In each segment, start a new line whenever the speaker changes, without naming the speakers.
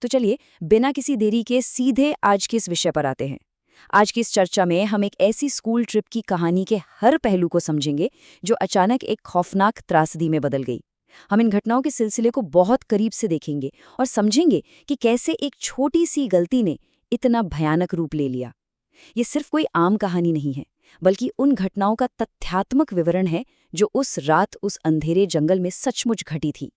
तो चलिए बिना किसी देरी के सीधे आज के इस विषय पर आते हैं। आज की इस चर्चा में हम एक ऐसी स्कूल ट्रिप की कहानी के हर पहलू को समझेंगे जो अचानक एक खौफनाक त्रासदी में बदल गई। हम इन घटनाओं के सिलसिले को बहुत करीब से देखेंगे और समझेंगे कि कैसे एक छोटी सी गलती ने इतना भयानक रूप ले लिया। ये सिर्फ कोई आम कहानी नहीं है, बल्कि उन घटनाओं का तथ्यात्मक विवरण है जो उस रात उस अंधेरे जंगल में सचमुच घटी थी।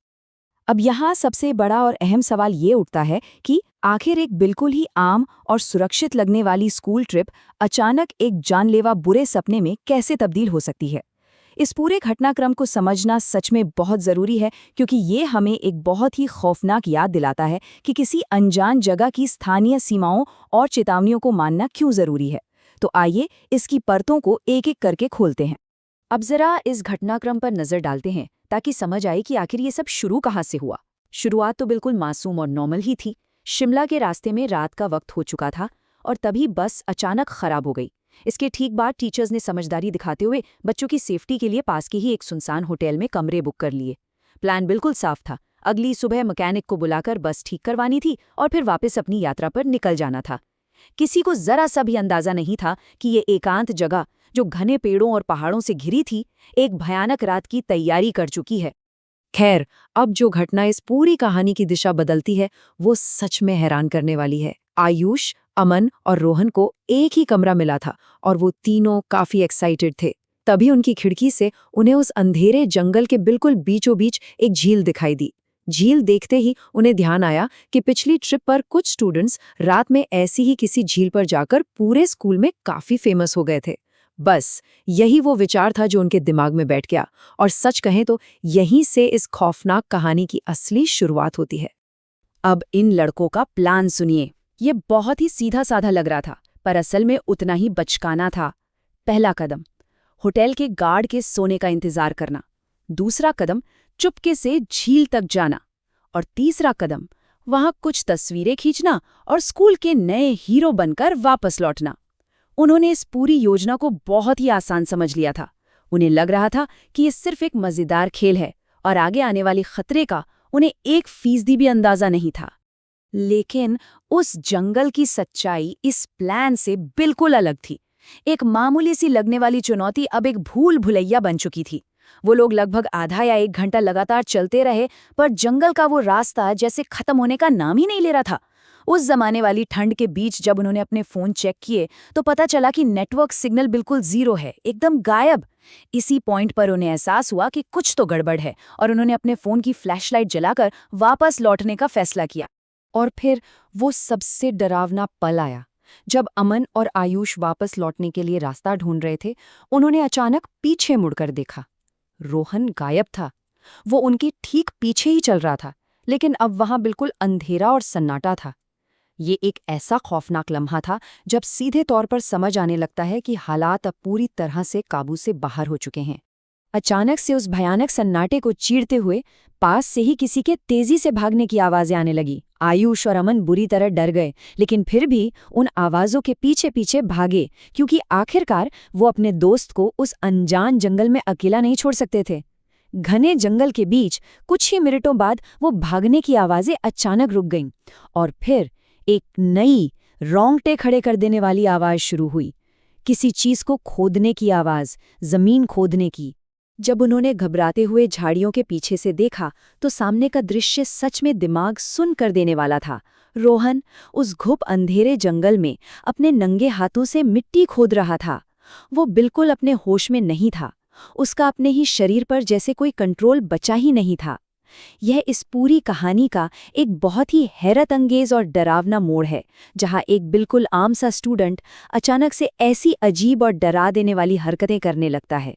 अब यहाँ सबसे बड़ा और अहम सवाल ये उठता है कि आखिर एक बिल्कुल ही आम और सुरक्षित लगने वाली स्कूल ट्रिप अचानक एक जानलेवा बुरे सपने में कैसे तब्दील हो सकती है। इस पूरे घटनाक्रम को समझना सच में बहुत ज़रूरी है, क्योंकि ये हमें एक बहुत ही खौफनाक याद दिलाता है कि किसी अनजान जगह की स्थानीय सीमाओं और चेतावनियों को मानना क्यों ज़रूरी है। तो आइए इसकी परतों को एक-एक करके खोलते हैं। अब जरा इस घटनाक्रम पर नजर डालते हैं ताकि समझ आए कि आखिर ये सब शुरू कहाँ से हुआ। शुरुआत तो बिल्कुल मासूम और नॉर्मल ही थी। शिमला के रास्ते में रात का वक्त हो चुका था और तभी बस अचानक खराब हो गई। इसके ठीक बाद टीचर्स ने समझदारी दिखाते हुए बच्चों की सेफ्टी के लिए पास के ही एक सुनसान होटल में कमरे बुक कर लिए। प्लान बिल्कुल साफ था, अगली सुबह मैकेनिक को बुलाकर बस ठीक करवानी थी और फिर वापस अपनी यात्रा पर निकल जाना था। किसी को जरा सा भी अंदाजा नहीं था कि ये एकांत जगह, जो घने पेड़ों और पहाड़ों से घिरी थी, एक भयानक रात की तैयारी कर चुकी है। खैर, अब जो घटना इस पूरी कहानी की दिशा बदलती है, वो सच में हैरान करने वाली है। आयुष, अमन और रोहन को एक ही कमरा मिला था और वो तीनों काफी एक्साइटेड थे। तभी उनकी खिड़की से उन्हें उस अंधेरे जंगल के बिल्कुल बीचों बीच एक झील दिखाई दी। झील देखते ही उन्हें ध्यान आया कि पिछली ट्रिप पर कुछ स्टूडेंट्स रात में ऐसी ही किसी झील पर जाकर पूरे स्कूल में काफी फेमस हो गए थे। बस यही वो विचार था जो उनके दिमाग में बैठ गया, और सच कहें तो यहीं से इस खौफनाक कहानी की असली शुरुआत होती है। अब इन लड़कों का प्लान सुनिए। ये बहुत ही सीधा साधा लग रहा था, पर असल में उतना ही बचकाना था। पहला कदम, होटल के गार्ड के सोने का इंतजार करना। दूसरा कदम, चुपके से झील तक जाना। और तीसरा कदम, वहां कुछ तस्वीरें खींचना और स्कूल के नए हीरो बनकर वापस लौटना। उन्होंने इस पूरी योजना को बहुत ही आसान समझ लिया था। उन्हें लग रहा था कि ये सिर्फ एक मजेदार खेल है और आगे आने वाले खतरे का उन्हें 1% भी अंदाजा नहीं था। लेकिन उस जंगल की सच्चाई इस प्लान से बिल्कुल अलग थी। एक मामूली सी लगने वाली चुनौती अब एक भूल भुलैया बन चुकी थी। वो लोग लगभग आधा या 1 घंटा लगातार चलते रहे, पर जंगल का वो रास्ता जैसे खत्म होने का नाम ही नहीं ले रहा था। उस जमाने वाली ठंड के बीच जब उन्होंने अपने फोन चेक किए तो पता चला कि नेटवर्क सिग्नल बिल्कुल जीरो है, एकदम गायब। इसी पॉइंट पर उन्हें एहसास हुआ कि कुछ तो गड़बड़ है और उन्होंने अपने फोन की फ्लैशलाइट जलाकर वापस लौटने का फैसला किया। और फिर वो सबसे डरावना पल आया। जब अमन और आयुष वापस लौटने के लिए रास्ता ढूंढ रहे थे, उन्होंने अचानक पीछे मुड़कर देखा। रोहन गायब था। वो उनके ठीक पीछे ही चल रहा था, लेकिन अब वहां बिल्कुल अंधेरा और सन्नाटा था। ये एक ऐसा खौफनाक लम्हा था जब सीधे तौर पर समझ आने लगता है कि हालात अब पूरी तरह से काबू से बाहर हो चुके हैं। अचानक से उस भयानक सन्नाटे को चीरते हुए पास से ही किसी के तेजी से भागने की आवाजें आने लगी। आयुष और अमन बुरी तरह डर गए, लेकिन फिर भी उन आवाजों के पीछे पीछे भागे, क्योंकि आखिरकार वो अपने दोस्त को उस अनजान जंगल में अकेला नहीं छोड़ सकते थे। घने जंगल के बीच कुछ ही मिनटों बाद वो भागने की आवाजें अचानक रुक गईं, और फिर एक नई, रोंगटे खड़े कर देने वाली आवाज शुरू हुई। किसी चीज को खोदने की आवाज, जमीन खोदने की। जब उन्होंने घबराते हुए झाड़ियों के पीछे से देखा तो सामने का दृश्य सच में दिमाग सुन कर देने वाला था। रोहन उस घुप अंधेरे जंगल में अपने नंगे हाथों से मिट्टी खोद रहा था। वो बिल्कुल अपने होश में नहीं था। उसका अपने ही शरीर पर जैसे कोई कंट्रोल बचा ही नहीं था। यह इस पूरी कहानी का एक बहुत ही हैरत अंगेज और डरावना मोड़ है, जहां एक बिल्कुल आम सा स्टूडेंट अचानक से ऐसी अजीब और डरा देने वाली हरकतें करने लगता है।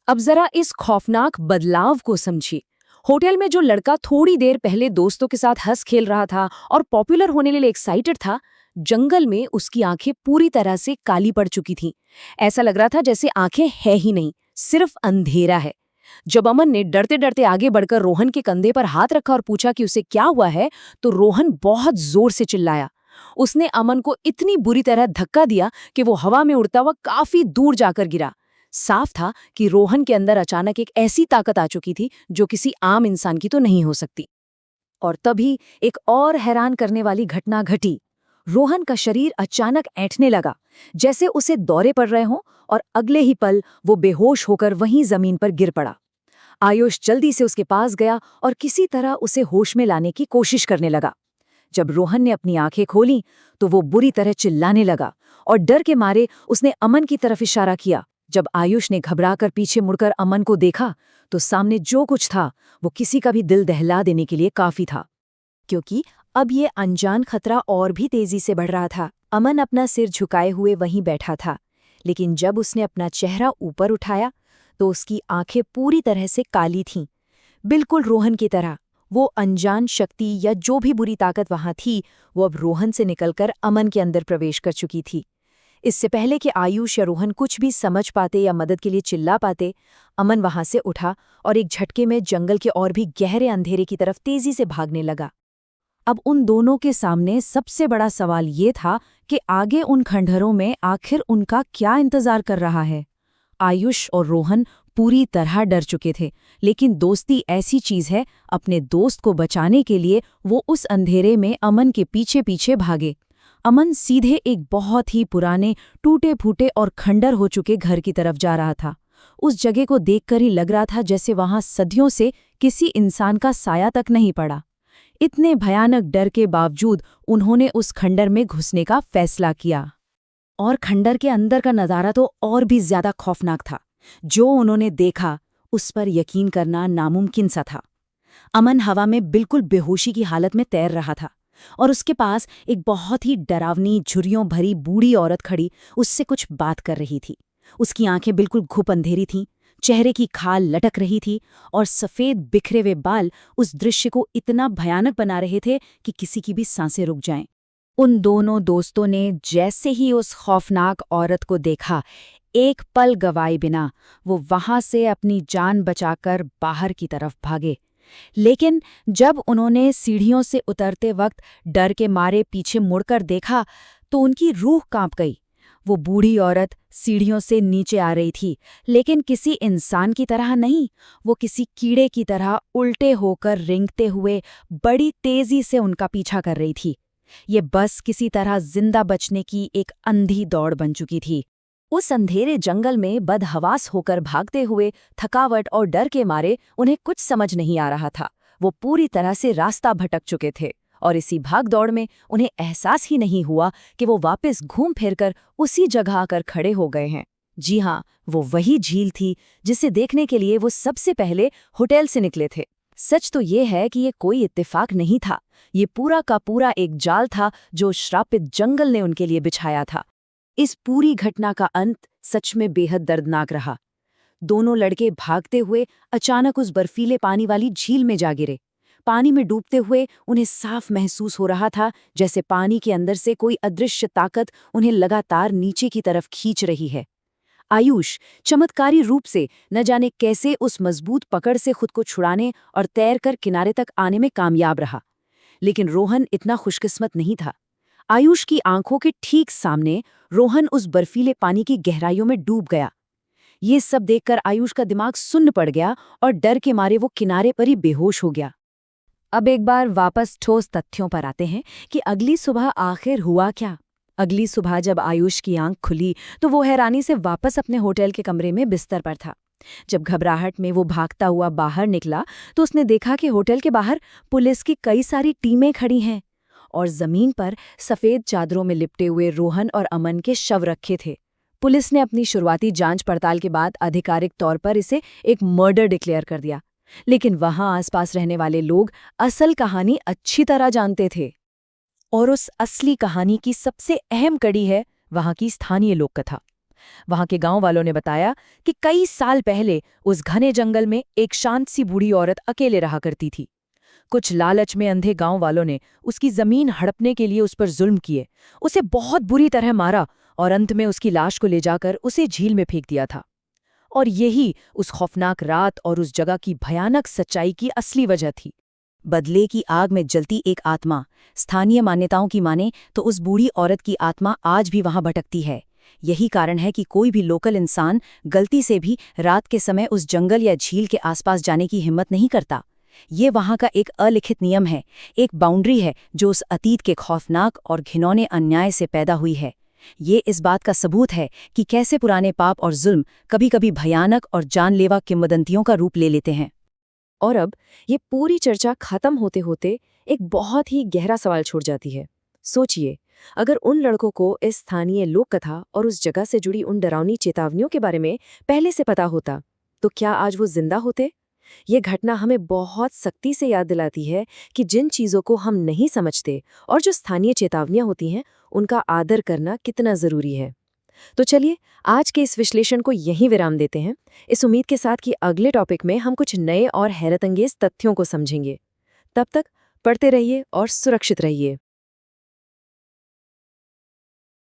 अब जरा इस खौफनाक बदलाव को समझिए। होटल में जो लड़का थोड़ी देर पहले दोस्तों के साथ हंस खेल रहा था और पॉपुलर होने के लिए एक्साइटेड था, जंगल में उसकी आंखें पूरी तरह से काली पड़ चुकी थीं। ऐसा लग रहा था जैसे आंखें है ही नहीं, सिर्फ अंधेरा है। जब अमन ने डरते डरते आगे बढ़कर रोहन के कंधे पर हाथ रखा और पूछा कि उसे क्या हुआ है, तो रोहन बहुत जोर से चिल्लाया। उसने अमन को इतनी बुरी तरह धक्का दिया कि वो हवा में उड़ता हुआ काफी दूर जाकर गिरा। साफ था कि रोहन के अंदर अचानक एक ऐसी ताकत आ चुकी थी जो किसी आम इंसान की तो नहीं हो सकती। और तभी एक और हैरान करने वाली घटना घटी। रोहन का शरीर अचानक ऐंठने लगा, जैसे उसे दौरे पड़ रहे हों, और अगले ही पल वो बेहोश होकर वहीं जमीन पर गिर पड़ा। आयुष जल्दी से उसके पास गया और किसी तरह उसे होश में लाने की कोशिश करने लगा। जब रोहन ने अपनी आंखें खोलीं तो वो बुरी तरह चिल्लाने लगा और डर के मारे उसने अमन की तरफ इशारा किया। जब आयुष ने घबराकर पीछे मुड़कर अमन को देखा तो सामने जो कुछ था वो किसी का भी दिल दहला देने के लिए काफी था, क्योंकि अब ये अनजान खतरा और भी तेजी से बढ़ रहा था। अमन अपना सिर झुकाए हुए वहीं बैठा था, लेकिन जब उसने अपना चेहरा ऊपर उठाया तो उसकी आंखें पूरी तरह से काली थीं, बिल्कुल रोहन की तरह। वो अनजान शक्ति या जो भी बुरी ताकत वहां थी, वो अब रोहन से निकलकर अमन के अंदर प्रवेश कर चुकी थी। इससे पहले कि आयुष या रोहन कुछ भी समझ पाते या मदद के लिए चिल्ला पाते, अमन वहां से उठा और एक झटके में जंगल के और भी गहरे अंधेरे की तरफ तेजी से भागने लगा। अब उन दोनों के सामने सबसे बड़ा सवाल ये था कि आगे उन खंडहरों में आखिर उनका क्या इंतजार कर रहा है। आयुष और रोहन पूरी तरह डर चुके थे, लेकिन दोस्ती ऐसी चीज है, अपने दोस्त को बचाने के लिए वो उस अंधेरे में अमन के पीछे पीछे भागे। अमन सीधे एक बहुत ही पुराने, टूटे फूटे और खंडर हो चुके घर की तरफ जा रहा था। उस जगह को देखकर ही लग रहा था जैसे वहां सदियों से किसी इंसान का साया तक नहीं पड़ा। इतने भयानक डर के बावजूद उन्होंने उस खंडर में घुसने का फैसला किया। और खंडर के अंदर का नज़ारा तो और भी ज्यादा खौफनाक था। जो उन्होंने देखा उस पर यकीन करना नामुमकिन सा था। अमन हवा में बिल्कुल बेहोशी की हालत में तैर रहा था और उसके पास एक बहुत ही डरावनी, झुर्रियों भरी बूढ़ी औरत खड़ी उससे कुछ बात कर रही थी। उसकी आंखें बिल्कुल घुप अंधेरी थीं, चेहरे की खाल लटक रही थी और सफ़ेद बिखरे हुए बाल उस दृश्य को इतना भयानक बना रहे थे कि किसी की भी सांसें रुक जाएं। उन दोनों दोस्तों ने जैसे ही उस खौफनाक औरत को देखा, एक पल गवाए बिना वो वहां से अपनी जान बचाकर बाहर की तरफ भागे। लेकिन जब उन्होंने सीढ़ियों से उतरते वक्त डर के मारे पीछे मुड़कर देखा तो उनकी रूह कांप गई। वो बूढ़ी औरत सीढ़ियों से नीचे आ रही थी, लेकिन किसी इंसान की तरह नहीं, वो किसी कीड़े की तरह उल्टे होकर रेंगते हुए बड़ी तेजी से उनका पीछा कर रही थी। ये बस किसी तरह जिंदा बचने की एक अंधी दौड़ बन चुकी थी। उस अंधेरे जंगल में बदहवास होकर भागते हुए थकावट और डर के मारे उन्हें कुछ समझ नहीं आ रहा था। वो पूरी तरह से रास्ता भटक चुके थे और इसी भागदौड़ में उन्हें एहसास ही नहीं हुआ कि वो वापस घूम फिरकर उसी जगह आकर खड़े हो गए हैं। जी हाँ, वो वही झील थी जिसे देखने के लिए वो सबसे पहले होटल से निकले थे। सच तो ये है कि ये कोई इत्तेफाक नहीं था, ये पूरा का पूरा एक जाल था जो श्रापित जंगल ने उनके लिए बिछाया था। इस पूरी घटना का अंत सच में बेहद दर्दनाक रहा। दोनों लड़के भागते हुए अचानक उस बर्फीले पानी वाली झील में जा गिरे। पानी में डूबते हुए उन्हें साफ महसूस हो रहा था जैसे पानी के अंदर से कोई अदृश्य ताकत उन्हें लगातार नीचे की तरफ खींच रही है। आयुष चमत्कारी रूप से न जाने कैसे उस मजबूत पकड़ से खुद को छुड़ाने और तैरकर किनारे तक आने में कामयाब रहा, लेकिन रोहन इतना खुशकिस्मत नहीं था। आयुष की आंखों के ठीक सामने रोहन उस बर्फीले पानी की गहराइयों में डूब गया। ये सब देखकर आयुष का दिमाग सुन्न पड़ गया और डर के मारे वो किनारे पर ही बेहोश हो गया। अब एक बार वापस ठोस तथ्यों पर आते हैं कि अगली सुबह आखिर हुआ क्या। अगली सुबह जब आयुष की आंख खुली तो वो हैरानी से वापस अपने होटल के कमरे में बिस्तर पर था। जब घबराहट में वो भागता हुआ बाहर निकला तो उसने देखा कि होटल के बाहर पुलिस की कई सारी टीमें खड़ी हैं और जमीन पर सफेद चादरों में लिपटे हुए रोहन और अमन के शव रखे थे। पुलिस ने अपनी शुरुआती जांच पड़ताल के बाद आधिकारिक तौर पर इसे एक मर्डर डिक्लेयर कर दिया, लेकिन वहां आसपास रहने वाले लोग असल कहानी अच्छी तरह जानते थे। और उस असली कहानी की सबसे अहम कड़ी है वहां की स्थानीय लोककथा। वहां के गांव वालों ने बताया कि कई साल पहले उस घने जंगल में एक शांत सी बूढ़ी औरत अकेले रहा करती थी। कुछ लालच में अंधे गांव वालों ने उसकी जमीन हड़पने के लिए उस पर जुल्म किए, उसे बहुत बुरी तरह मारा और अंत में उसकी लाश को ले जाकर उसे झील में फेंक दिया था। और यही उस खौफनाक रात और उस जगह की भयानक सच्चाई की असली वजह थी। बदले की आग में जलती एक आत्मा। स्थानीय मान्यताओं की माने तो उस बूढ़ी औरत की आत्मा आज भी वहां भटकती है। यही कारण है कि कोई भी लोकल इंसान गलती से भी रात के समय उस जंगल या झील के आसपास जाने की हिम्मत नहीं करता। ये वहाँ का एक अलिखित नियम है, एक बाउंड्री है जो उस अतीत के खौफनाक और घिनौने अन्याय से पैदा हुई है। ये इस बात का सबूत है कि कैसे पुराने पाप और जुल्म कभी-कभी भयानक और जानलेवा किंवदंतियों का रूप ले लेते हैं।
और अब ये पूरी चर्चा खत्म होते होते एक बहुत ही गहरा सवाल छोड़ जाती है। सोचिए, अगर उन लड़कों को इस स्थानीय लोक कथा और उस जगह से जुड़ी उन डरावनी चेतावनियों के बारे में पहले से पता होता, तो क्या आज वो जिंदा होते? ये घटना हमें बहुत सख्ती से याद दिलाती है कि जिन चीज़ों को हम नहीं समझते और जो स्थानीय चेतावनियां होती हैं, उनका आदर करना कितना ज़रूरी है। तो चलिए, आज के इस विश्लेषण को यहीं विराम देते हैं, इस उम्मीद के साथ कि अगले टॉपिक में हम कुछ नए और हैरतअंगेज तथ्यों को समझेंगे। तब तक पढ़ते रहिए और सुरक्षित रहिए।